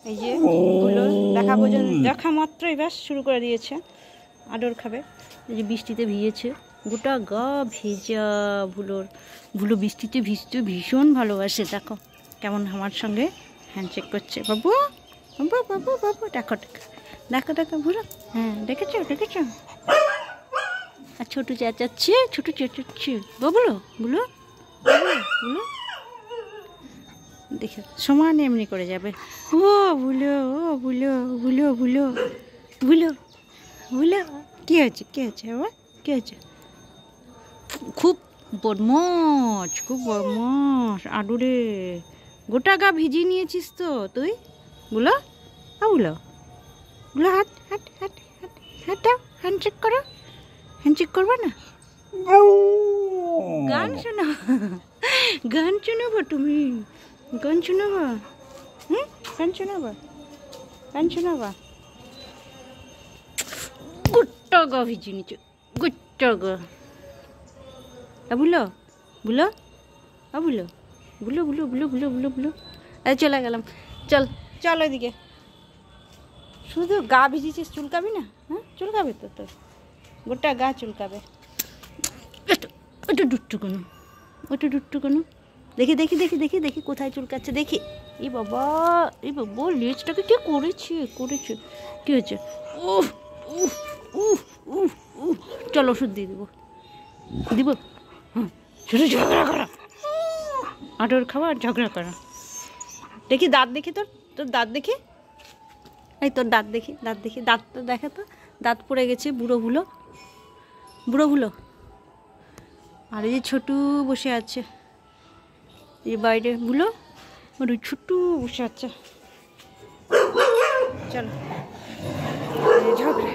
এই যে গুলো দেখা পর্যন্ত দেখা মাত্র এবার শুরু করে দিয়েছে আদর খাবে। এই যে বৃষ্টিতে ভিজেছে, গোটা গা ভেজা। ভুলো বৃষ্টিতে ভিজতে ভীষণ ভালোবাসে। দেখো কেমন আমার সঙ্গে হ্যান্ডশেক করছে। বাবু বাবু বাবু বাবু, দেখো দেখো দেখো দেখো ভুলো। হ্যাঁ দেখেছো দেখেছো। আর ছোটো চেঁচাচ্ছে, ছোটো চেঁচাচ্ছে। বাবুলো বুলো বুলো, দেখে সমান এমনি করে যাবে। ও ভুলো, ও ভুলো ভুলো ভুলো ভুলো ভুলো। কী হয়েছে কী হয়েছে বাবা, কী হয়েছে? খুব বদমাস, খুব বদমাস আদুরে। গোটা গা ভিজিয়ে নিয়েছিস তো তুই। বুলো বুলো বুলো, হাত হাত হাত হাত হাত দাও, হ্যান্ডশেক করো। হ্যান্ডশেক করবে না? গান শোনো, গান শোনাবো তুমি, গান শোনাবা? গান শোনাবা, গান শোনাবা? গোটা গা ভিজিয়ে নিচ্ছে, গোটা গা। বুলো বুলো বুলো বুলো বুলো বুলো বুলো বুলো বুলো। এই চলে গেলাম, চল চল ওইদিকে। শুধু গা ভিজিয়েছিস, চুলকাবি না? হ্যাঁ চুলকাবে তো তোর, গোটা গা চুলকাবে। ওটা ডুট্টু কেন, ওটা ডুট্টু কেন? দেখি দেখি দেখি দেখি দেখি কোথায় চুলকাচ্ছে দেখি। এই বাবা, এই বাবা লেজটাকে কে করেছে করেছে, কী হয়েছে? উফ উফ উফ উফ উফ। চল ওষুধ দিয়ে দেবো, দিব। হ্যাঁ শুধু ঝগড়া করা, আদর খাওয়া আর ঝগড়া করা। দেখি দাঁত দেখি, তোর তোর দাঁত দেখি। এই তোর দাঁত দেখি, দাঁত দেখি, দাঁতটা দেখে তো। দাঁত পড়ে গেছে, বুড়ো ভুলো, বুড়ো ভুলো। আর এই যে ছোটু বসে আছে এই বাইরে, ভুলো আর ছোট্টু বসে আছে। চলো ঝগড়া।